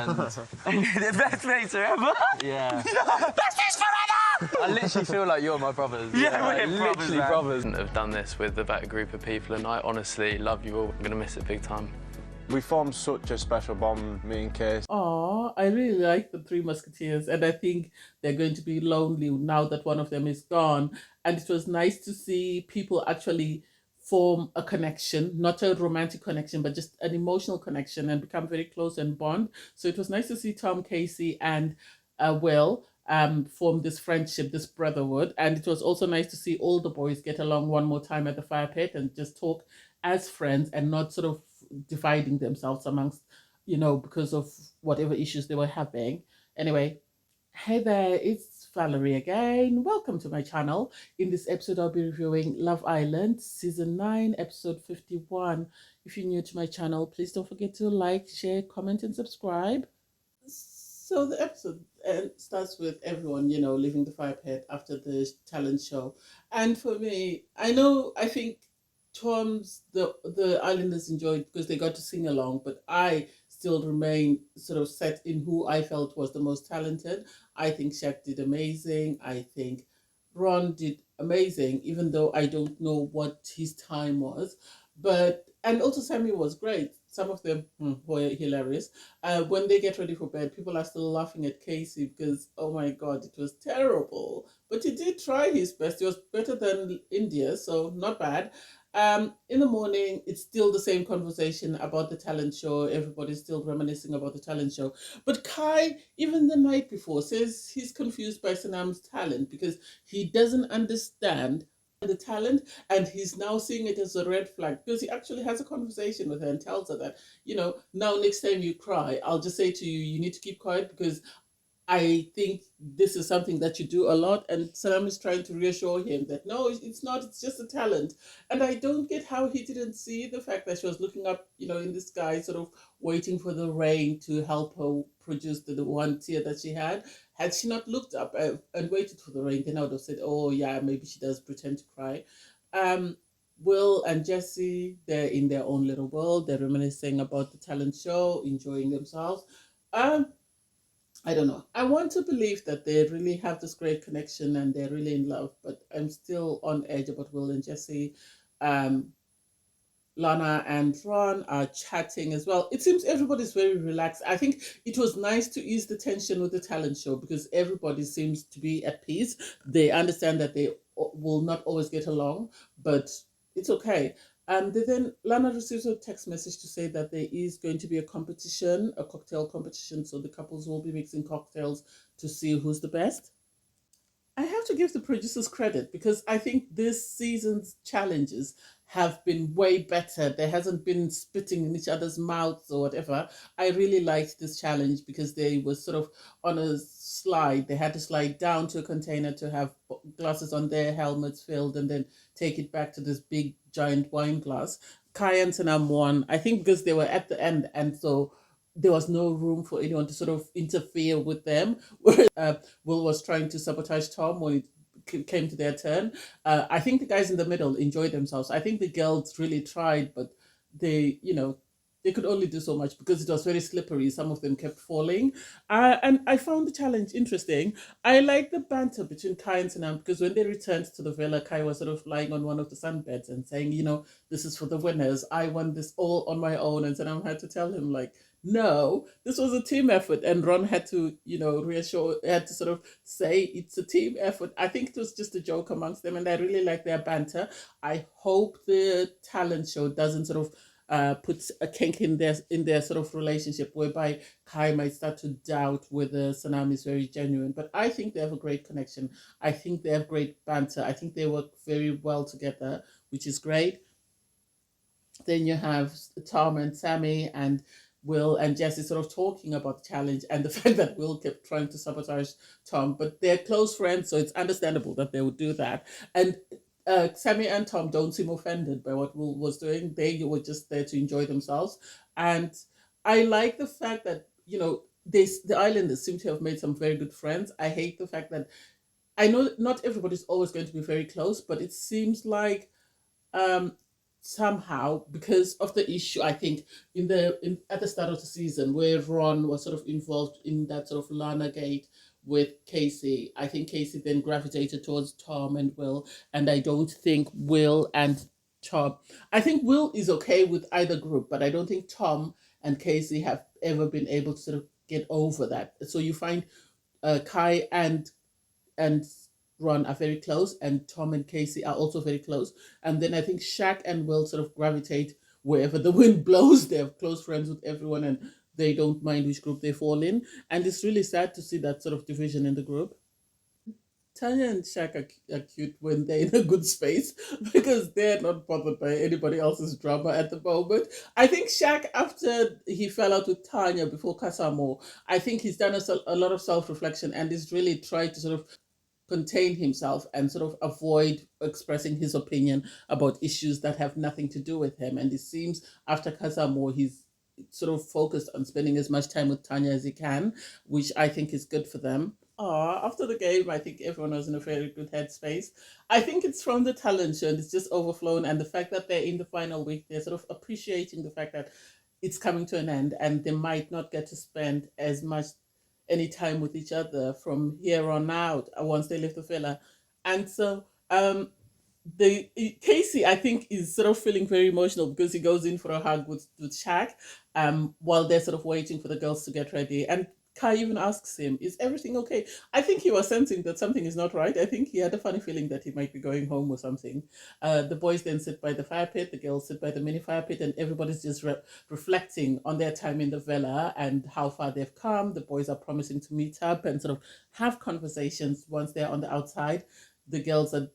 and the best mates forever. Yeah. Best mates forever. I literally feel like you're my brothers. Yeah, like, we're literally brothers. Have done this with a better group of people, and I honestly love you all. I'm gonna miss it big time. We formed such a special bond, me and Case. Aw, I really like the Three Musketeers, and I think they're going to be lonely now that one of them is gone. And it was nice to see people actually form a connection, not a romantic connection, but just an emotional connection and become very close and bond. So it was nice to see Tom, Casey, and Will form this friendship, this brotherhood. And it was also nice to see all the boys get along one more time at the fire pit and just talk as friends and not sort of dividing themselves amongst, because of whatever issues they were having. Anyway, hey there, it's Valerie again. Welcome to my channel. In this episode, I'll be reviewing Love Island Season 9, Episode 51. If you're new to my channel, please don't forget to like, share, comment, and subscribe. So the episode starts with everyone, leaving the fire pit after the talent show. And for me, I think the Islanders enjoyed because they got to sing along, but I still remain sort of set in who I felt was the most talented. I think Shaq did amazing. I think Ron did amazing, even though I don't know what his time was. And also Sammy was great. Some of them were hilarious. When they get ready for bed, people are still laughing at Casey because, oh my God, it was terrible. But he did try his best. It was better than India, so not bad. In the morning, it's still the same conversation about the talent show. Everybody's still reminiscing about the talent show. But Kai, even the night before, says he's confused by Sanam's talent because he doesn't understand the talent, and he's now seeing it as a red flag because he actually has a conversation with her and tells her that, now next time you cry, I'll just say to you, you need to keep quiet because I think this is something that you do a lot. And Salam is trying to reassure him that no, it's not, it's just a talent. And I don't get how he didn't see the fact that she was looking up, in the sky, sort of waiting for the rain to help her produce the one tear that she had. Had she not looked up and waited for the rain, then I would have said, oh yeah, maybe she does pretend to cry. Will and Jesse, they're in their own little world. They're reminiscing about the talent show, enjoying themselves. I don't know. I want to believe that they really have this great connection and they're really in love, but I'm still on edge about Will and Jesse. Lana and Ron are chatting as well. It seems everybody's very relaxed. I think it was nice to ease the tension with the talent show because everybody seems to be at peace. They understand that they will not always get along, but it's okay. Then Lana receives a text message to say that there is going to be a competition, a cocktail competition. So the couples will be mixing cocktails to see who's the best. I have to give the producers credit because I think this season's challenges have been way better. There hasn't been spitting in each other's mouths or whatever. I really liked this challenge because they were sort of on a slide. They had to slide down to a container to have glasses on their helmets filled and then take it back to this big giant wine glass. Kai and Sanam won, I think because they were at the end, and so there was no room for anyone to sort of interfere with them. Whereas Will was trying to sabotage Tom when it came to their turn. I think the guys in the middle enjoyed themselves. I think the girls really tried, but they could only do so much because it was very slippery. Some of them kept falling. And I found the challenge interesting. I like the banter between Kai and Sanam because when they returned to the villa, Kai was sort of lying on one of the sunbeds and saying, this is for the winners. I won this all on my own. And Sanam had to tell him, like, no, this was a team effort. And Ron had to, had to sort of say it's a team effort. I think it was just a joke amongst them. And I really like their banter. I hope the talent show doesn't sort of puts a kink in their sort of relationship whereby Kai might start to doubt whether Sanam is very genuine. But I think they have a great connection. I think they have great banter. I think they work very well together, which is great. Then you have Tom and Sammy and Will and Jesse sort of talking about the challenge and the fact that Will kept trying to sabotage Tom. But they're close friends, so it's understandable that they would do that. And Sammy and Tom don't seem offended by what Will was doing. They were just there to enjoy themselves. And I like the fact that, the Islanders seem to have made some very good friends. I hate the fact that I know not everybody's always going to be very close, but it seems like somehow, because of the issue, I think at the start of the season where Ron was sort of involved in that sort of Lana Gate with Casey, I think Casey then gravitated towards Tom and Will, and I don't think Will and Tom. I think Will is okay with either group, but I don't think Tom and Casey have ever been able to sort of get over that. So you find Kai and Ron are very close, and Tom and Casey are also very close. And then I think Shaq and Will sort of gravitate wherever the wind blows. They're close friends with everyone, and they don't mind which group they fall in. And it's really sad to see that sort of division in the group. Tanya and Shaq are cute when they're in a good space because they're not bothered by anybody else's drama at the moment. I think Shaq, after he fell out with Tanya before Casamo, I think he's done a lot of self reflection and is really tried to sort of contain himself and sort of avoid expressing his opinion about issues that have nothing to do with him. And it seems after Casamo, he's sort of focused on spending as much time with Tanya as he can, which I think is good for them. After the game, I think everyone was in a very good headspace. I think it's from the talent show and it's just overflown. And the fact that they're in the final week, they're sort of appreciating the fact that it's coming to an end and they might not get to spend as much any time with each other from here on out once they leave the villa. And so the Casey, I think, is sort of feeling very emotional because he goes in for a hug with Shaq, while they're sort of waiting for the girls to get ready. And Kai even asks him, "Is everything okay?" I think he was sensing that something is not right. I think he had a funny feeling that he might be going home or something. The boys then sit by the fire pit, the girls sit by the mini fire pit, and everybody's just reflecting on their time in the villa and how far they've come. The boys are promising to meet up and sort of have conversations once they're on the outside. The girls are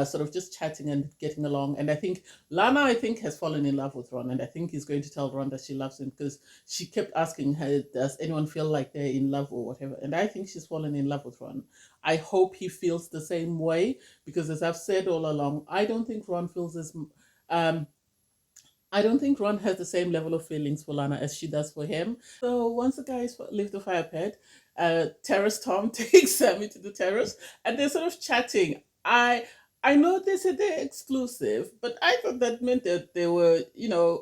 sort of just chatting and getting along. And I think Lana, I think, has fallen in love with Ron. And I think he's going to tell Ron that she loves him because she kept asking her, does anyone feel like they're in love or whatever? And I think she's fallen in love with Ron. I hope he feels the same way because, as I've said all along, I don't think Ron feels as um, I don't think Ron has the same level of feelings for Lana as she does for him. So once the guys leave the fire pit, Terrace Tom takes Sammy to the terrace and they're sort of chatting. I know they said they're exclusive, but I thought that meant that they were,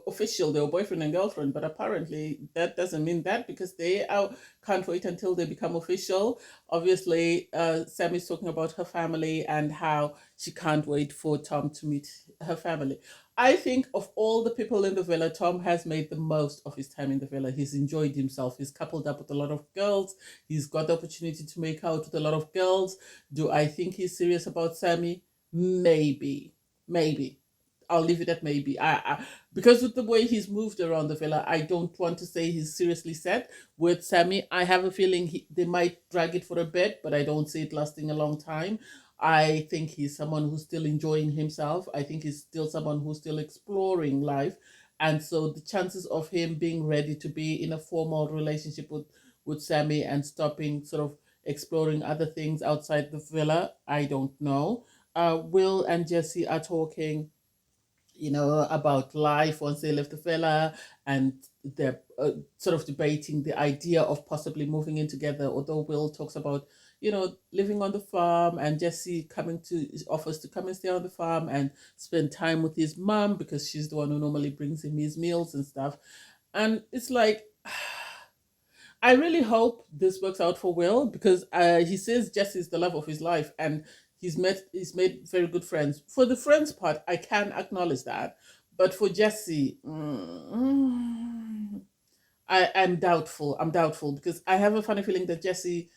official. They were boyfriend and girlfriend. But apparently that doesn't mean that because can't wait until they become official. Obviously, Sammy's talking about her family and how she can't wait for Tom to meet her family. I think of all the people in the villa, Tom has made the most of his time in the villa. He's enjoyed himself. He's coupled up with a lot of girls. He's got the opportunity to make out with a lot of girls. Do I think he's serious about Sammy? Maybe. Maybe. I'll leave it at maybe. Because with the way he's moved around the villa, I don't want to say he's seriously set with Sammy. I have a feeling they might drag it for a bit, but I don't see it lasting a long time. I think he's someone who's still enjoying himself. I think he's still someone who's still exploring life. And so the chances of him being ready to be in a formal relationship with Sammy and stopping sort of exploring other things outside the villa, I don't know. Will and Jesse are talking, about life once they left the villa, and they're sort of debating the idea of possibly moving in together. Although Will talks about, living on the farm, and Jesse offers to come and stay on the farm and spend time with his mom because she's the one who normally brings him his meals and stuff. And it's like, I really hope this works out for Will because he says Jesse's the love of his life and he's made very good friends. For the friends part, I can acknowledge that, but for Jesse, I'm doubtful. I'm doubtful because I have a funny feeling that Jesse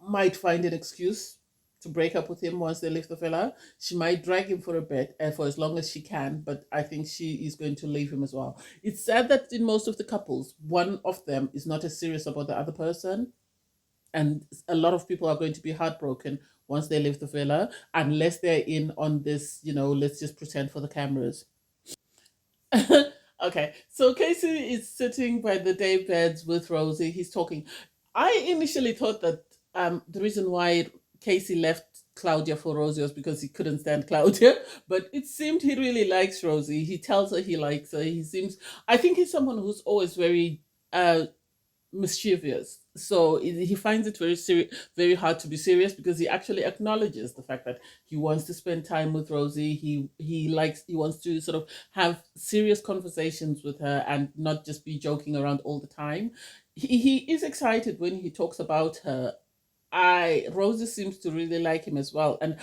might find an excuse to break up with him once they leave the villa. She might drag him for a bit and for as long as she can, but I think she is going to leave him as well. It's sad that in most of the couples, one of them is not as serious about the other person. And a lot of people are going to be heartbroken once they leave the villa, unless they're in on this, let's just pretend for the cameras. Okay, so Casey is sitting by the day beds with Rosie. He's talking. I initially thought that the reason why Casey left Claudia for Rosie was because he couldn't stand Claudia, but it seemed he really likes Rosie. He tells her he likes her. I think he's someone who's always very mischievous. So he finds it very hard to be serious, because he actually acknowledges the fact that he wants to spend time with Rosie. He wants to sort of have serious conversations with her and not just be joking around all the time. He is excited when he talks about her. I Rosie seems to really like him as well, and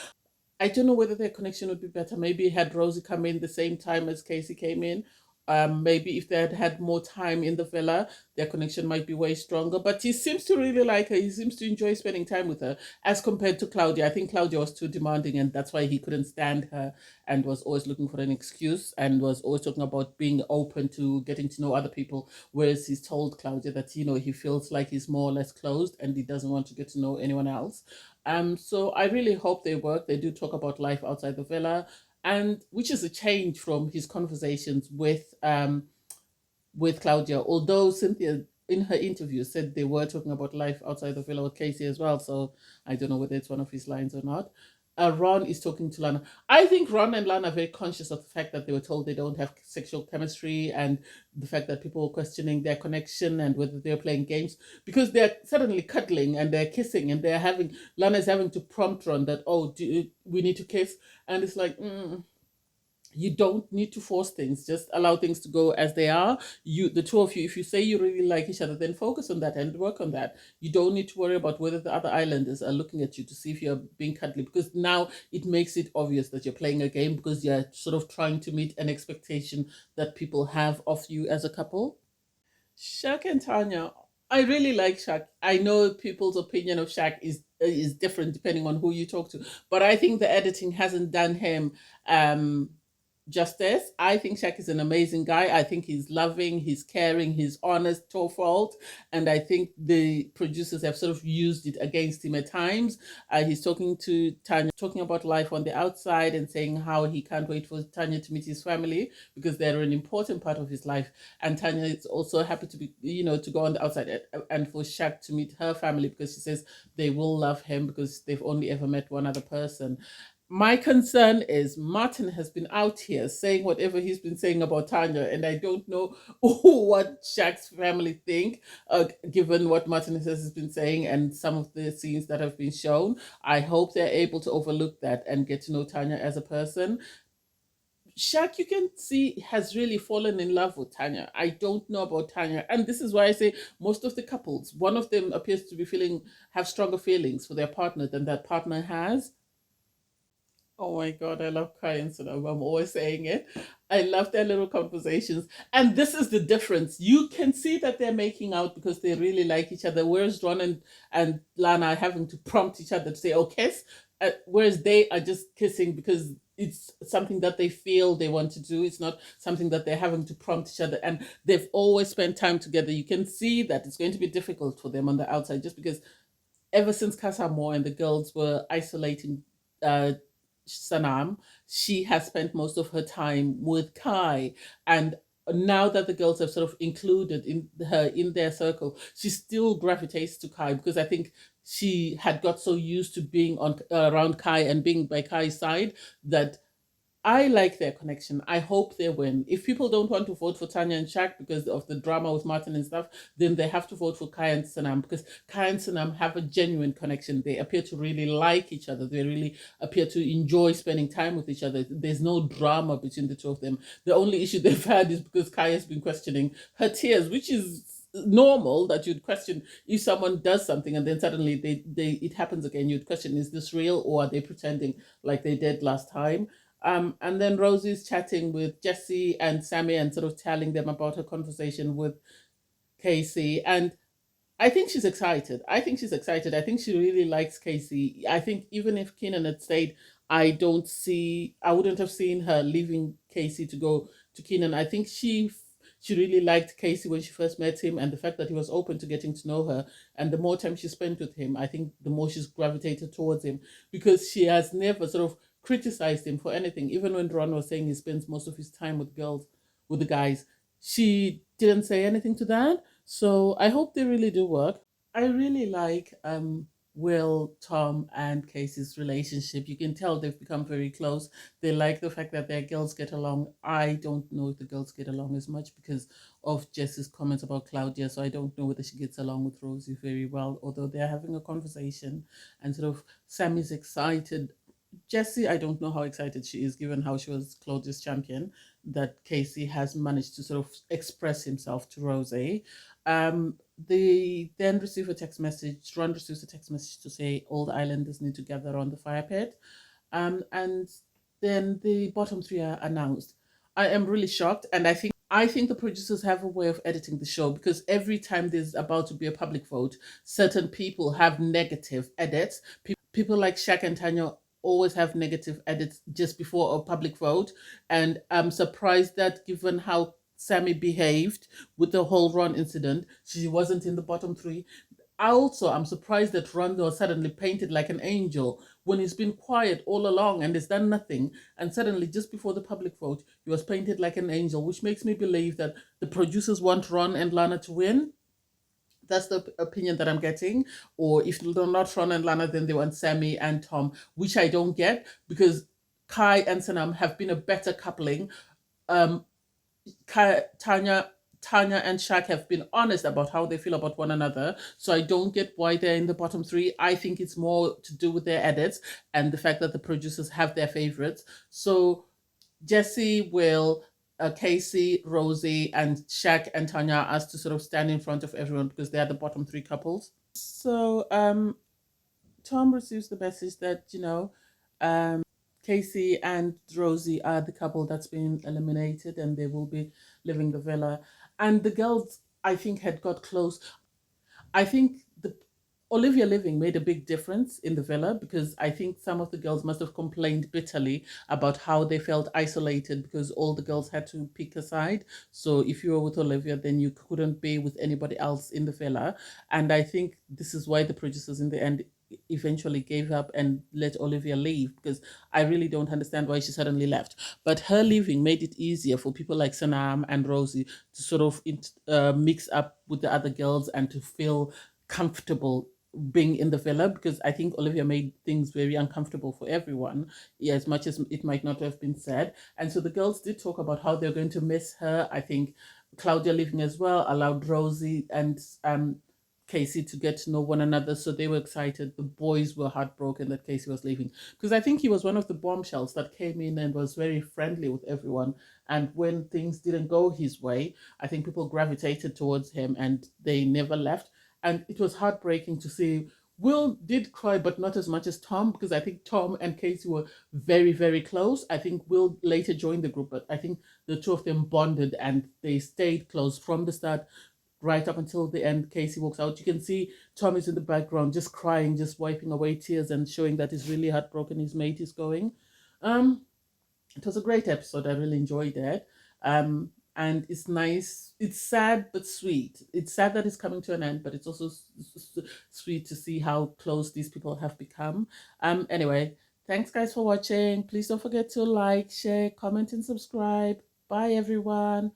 I don't know whether their connection would be better. Maybe had Rosie come in the same time as Casey came in. Maybe if they had had more time in the villa, their connection might be way stronger. But he seems to really like her. He seems to enjoy spending time with her as compared to Claudia. I think Claudia was too demanding, and that's why he couldn't stand her and was always looking for an excuse and was always talking about being open to getting to know other people. Whereas he's told Claudia that, he feels like he's more or less closed and he doesn't want to get to know anyone else. So I really hope they work. They do talk about life outside the villa, and which is a change from his conversations with Claudia. Although Cynthia in her interview said they were talking about life outside the villa with Casey as well. So I don't know whether it's one of his lines or not. Ron is talking to Lana. I think Ron and Lana are very conscious of the fact that they were told they don't have sexual chemistry, and the fact that people were questioning their connection and whether they're playing games, because they're suddenly cuddling and they're kissing and Lana's having to prompt Ron that, oh, we need to kiss. And it's like, you don't need to force things. Just allow things to go as they are. The two of you, if you say you really like each other, then focus on that and work on that. You don't need to worry about whether the other islanders are looking at you to see if you're being cuddly, because now it makes it obvious that you're playing a game, because you're sort of trying to meet an expectation that people have of you as a couple. Shaq and Tanya. I really like Shaq. I know people's opinion of Shaq is different depending on who you talk to, but I think the editing hasn't done him justice. I think Shaq is an amazing guy. I think he's loving, he's caring, he's honest to a fault. And I think the producers have sort of used it against him at times. He's talking to Tanya, talking about life on the outside and saying how he can't wait for Tanya to meet his family because they're an important part of his life. And Tanya is also happy to be, to go on the outside and for Shaq to meet her family, because she says they will love him because they've only ever met one other person. My concern is Martin has been out here saying whatever he's been saying about Tanya, and I don't know what Shaq's family think, given what Martin has been saying and some of the scenes that have been shown. I hope they're able to overlook that and get to know Tanya as a person. Shaq, you can see, has really fallen in love with Tanya. I don't know about Tanya, and this is why I say most of the couples, one of them appears to have stronger feelings for their partner than that partner has. Oh my God, I love Kai and Sonoma. I'm always saying it. I love their little conversations. And this is the difference. You can see that they're making out because they really like each other. Whereas Ron and Lana are having to prompt each other to say, oh, kiss. Whereas they are just kissing because it's something that they feel they want to do. It's not something that they're having to prompt each other. And they've always spent time together. You can see that it's going to be difficult for them on the outside, just because ever since Casa Amor and the girls were isolating Sanam, she has spent most of her time with Kai. And now that the girls have sort of included her in their circle, she still gravitates to Kai, because I think she had got so used to being around Kai and being by Kai's side that I like their connection. I hope they win. If people don't want to vote for Tanya and Shaq because of the drama with Martin and stuff, then they have to vote for Kai and Sanam, because Kai and Sanam have a genuine connection. They appear to really like each other. They really appear to enjoy spending time with each other. There's no drama between the two of them. The only issue they've had is because Kai has been questioning her tears, which is normal, that you'd question if someone does something and then suddenly it happens again. You'd question, is this real or are they pretending like they did last time? And then Rosie's chatting with Jesse and Sammy and sort of telling them about her conversation with Casey. And I think she's excited. I think she really likes Casey. I think even if Keenan had stayed, I wouldn't have seen her leaving Casey to go to Keenan. I think she really liked Casey when she first met him, and the fact that he was open to getting to know her. And the more time she spent with him, I think the more she's gravitated towards him, because she has never sort of criticized him for anything. Even when Ron was saying he spends most of his time with the guys, she didn't say anything to that. So I hope they really do work. I really like Will, Tom, and Casey's relationship. You can tell they've become very close. They like the fact that their girls get along. I don't know if the girls get along as much because of Jess's comments about Claudia, so I don't know whether she gets along with Rosie very well, although they're having a conversation and sort of Sammy's excited. Jessie, I don't know how excited she is given how she was Claudia's champion, that Casey has managed to sort of express himself to Rosie. They then receive a text message. Ron receives a text message to say all the islanders need to gather on the fire pit. And then the bottom three are announced. I am really shocked, and I think the producers have a way of editing the show because every time there's about to be a public vote, certain people have negative edits. People like Shaq and Tanya always have negative edits just before a public vote, and I'm surprised that given how Sammy behaved with the whole Ron incident, she wasn't in the bottom three. I'm surprised that Rondo suddenly painted like an angel when he's been quiet all along and has done nothing. And suddenly, just before the public vote, he was painted like an angel, which makes me believe that the producers want Ron and Lana to win. That's the opinion that I'm getting. Or if they're not Ron and Lana, then they want Sammy and Tom, which I don't get because Kai and Sanam have been a better coupling. Um, Tanya and Shaq have been honest about how they feel about one another. So I don't get why they're in the bottom three. I think it's more to do with their edits and the fact that the producers have their favorites. So Jesse, Will, Casey, Rosie, and Shaq and Tanya are asked to sort of stand in front of everyone because they're the bottom three couples. So Tom receives the message that, Casey and Rosie are the couple that's been eliminated and they will be leaving the villa. And the girls, I think, had got close. I think the Olivia living made a big difference in the villa because I think some of the girls must have complained bitterly about how they felt isolated because all the girls had to pick a side. So if you were with Olivia, then you couldn't be with anybody else in the villa. And I think this is why the producers in the end eventually gave up and let Olivia leave because I really don't understand why she suddenly left. But her leaving made it easier for people like Sanam and Rosie to sort of mix up with the other girls and to feel comfortable being in the villa because I think Olivia made things very uncomfortable for everyone, yeah, as much as it might not have been said. And so the girls did talk about how they're going to miss her. I think Claudia leaving as well allowed Rosie and Casey to get to know one another, so they were excited. The boys were heartbroken that Casey was leaving because I think he was one of the bombshells that came in and was very friendly with everyone. And when things didn't go his way, I think people gravitated towards him and they never left. And it was heartbreaking to see. Will did cry, but not as much as Tom, because I think Tom and Casey were very, very close. I think Will later joined the group, but I think the two of them bonded and they stayed close from the start right up until the end. Casey walks out. You can see Tom is in the background, just crying, just wiping away tears and showing that he's really heartbroken his mate is going. It was a great episode. I really enjoyed it. And it's nice. It's sad but sweet. It's sad that it's coming to an end, but it's also sweet to see how close these people have become. Anyway, thanks guys for watching. Please don't forget to like, share, comment, and subscribe. Bye everyone.